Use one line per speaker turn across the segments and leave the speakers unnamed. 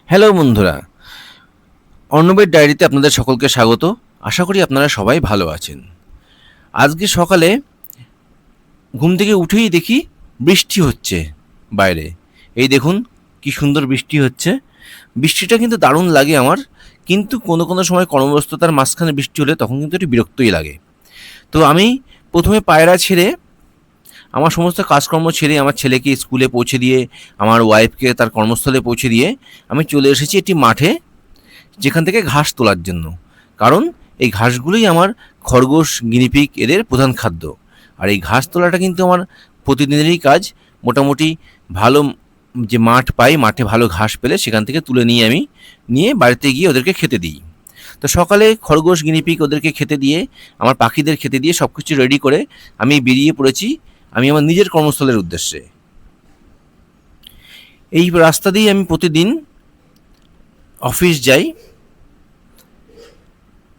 Hello বন্ধুরা, অর্ণবের ডায়েরিতে আপনাদের সকলকে স্বাগত। আশা করি আপনারা সবাই ভালো আছেন। আজকে সকালে ঘুম থেকে উঠেই দেখি বৃষ্টি হচ্ছে বাইরে। এই দেখুন কি সুন্দর বৃষ্টি হচ্ছে। বৃষ্টিটা কিন্তু দারুণ লাগে আমার, কিন্তু কোনো কোনো সময় কর্মব্যস্ততার মাঝখানে বৃষ্টি হলে তখন কিন্তু একটু বিরক্তই লাগে। তো আমি প্রথমে পায়রা ছেড়ে, আমার সমস্ত কাজকর্ম ছেড়ে, আমার ছেলেকে স্কুলে পৌঁছে দিয়ে, আমার ওয়াইফকে তার কর্মস্থলে পৌঁছে দিয়ে আমি চলে এসেছি একটি মাঠে, যেখান থেকে ঘাস তোলার জন্য। কারণ এই ঘাসগুলোই আমার খরগোশ, গিনিপিগ এদের প্রধান খাদ্য। আর এই ঘাস তোলাটা কিন্তু আমার প্রতিদিনেরই কাজ। মোটামুটি ভালো যে মাঠ পাই, মাঠে ভালো ঘাস পেলে সেখান থেকে তুলে নিয়ে আমি বাড়িতে গিয়ে ওদেরকে খেতে দিই। তো সকালে খরগোশ, গিনিপিগ ওদেরকে খেতে দিয়ে, আমার পাখিদের খেতে দিয়ে সব কিছু রেডি করে আমি বেরিয়ে পড়েছি আমি আমার নিজের কর্মস্থলের উদ্দেশ্যে। এই রাস্তা দিয়েই আমি প্রতিদিন অফিস যাই।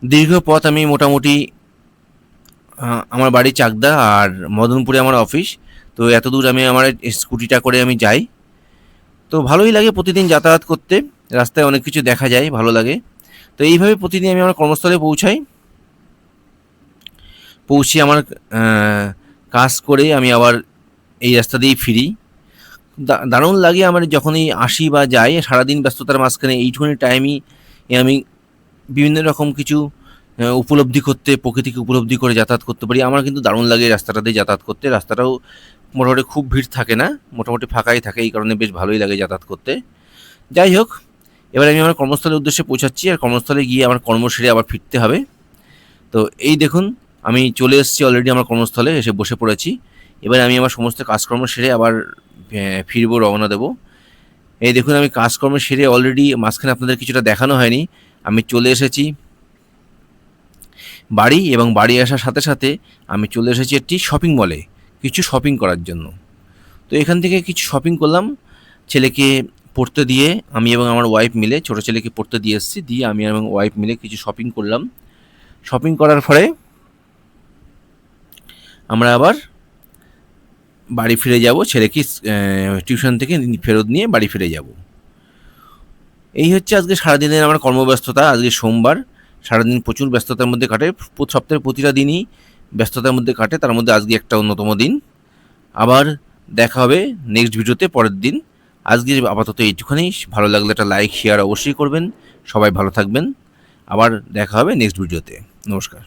দীর্ঘ পথ, আমি মোটামুটি আমার বাড়ি চাকদা আর মদনপুরে আমার অফিস। তো এত দূর আমি আমার স্কুটিটা করে আমি যাই। তো ভালোই লাগে প্রতিদিন যাতায়াত করতে, রাস্তায় অনেক কিছু দেখা যায়, ভালো লাগে। তো এইভাবে প্রতিদিন আমি আমার কর্মস্থলে পৌঁছাই। পৌঁছে আমার কাজ করে আমি আবার এই রাস্তা দিয়েই ফিরি। দারুণ লাগে আমার যখনই আসি বা যাই, সারাদিন ব্যস্ততার মাঝখানে এইটুখানি টাইমই আমি বিভিন্ন রকম কিছু উপলব্ধি করতে, প্রকৃতিকে উপলব্ধি করে যাতায়াত করতে পারি। আমার কিন্তু দারুণ লাগে এই রাস্তাটা দিয়ে যাতায়াত করতে। রাস্তাটাও মোটামুটি খুব ভিড় থাকে না, মোটামুটি ফাঁকাই থাকে, এই কারণে বেশ ভালোই লাগে যাতায়াত করতে। যাই হোক, এবার আমি আমার কর্মস্থলের উদ্দেশ্যে পৌঁছাচ্ছি, আর কর্মস্থলে গিয়ে আমার কর্ম সেরে আবার ফিরতে হবে। তো এই দেখুন, আমি চলে এসেছি অলরেডি আমার কর্মস্থলে, এসে বসে পড়েছি। এবার আমি আমার সমস্ত কাজকর্ম সেরে আবার ফিরবো, রওনা দেবো। এই দেখুন, আমি কাজকর্ম সেরে অলরেডি, মাঝখানে আপনাদের কিছুটা দেখানো হয়নি, আমি চলে এসেছি বাড়ি, এবং বাড়ি আসার সাথে সাথে আমি চলে এসেছি একটি শপিং মলে কিছু শপিং করার জন্য। তো এখান থেকে কিছু শপিং করলাম, ছেলেকে পড়তে দিয়ে, আমি এবং আমার ওয়াইফ মিলে, ছোটো ছেলেকে পড়তে দিয়ে এসেছি, দিয়ে আমি এবং ওয়াইফ মিলে কিছু শপিং করলাম। শপিং করার পরে আমরা আবার বাড়ি ফিরে যাব, ছেলেকে টিউশন থেকে ফেরত নিয়ে বাড়ি ফিরে যাব। এই হচ্ছে আজকে সারাদিনের আমার কর্মব্যস্ততা। আজকে সোমবার, সারাদিন প্রচুর ব্যস্ততার মধ্যে কাটে। সপ্তাহের প্রতিটা দিনই ব্যস্ততার মধ্যে কাটে, তার মধ্যে আজকে একটা অন্যতম দিন। আবার দেখা হবে নেক্সট ভিডিওতে পরের দিন। আজকে আপাতত এইটুখানি। ভালো লাগলে একটা লাইক, শেয়ার অবশ্যই করবেন। সবাই ভালো থাকবেন। আবার দেখা হবে নেক্সট ভিডিওতে। নমস্কার।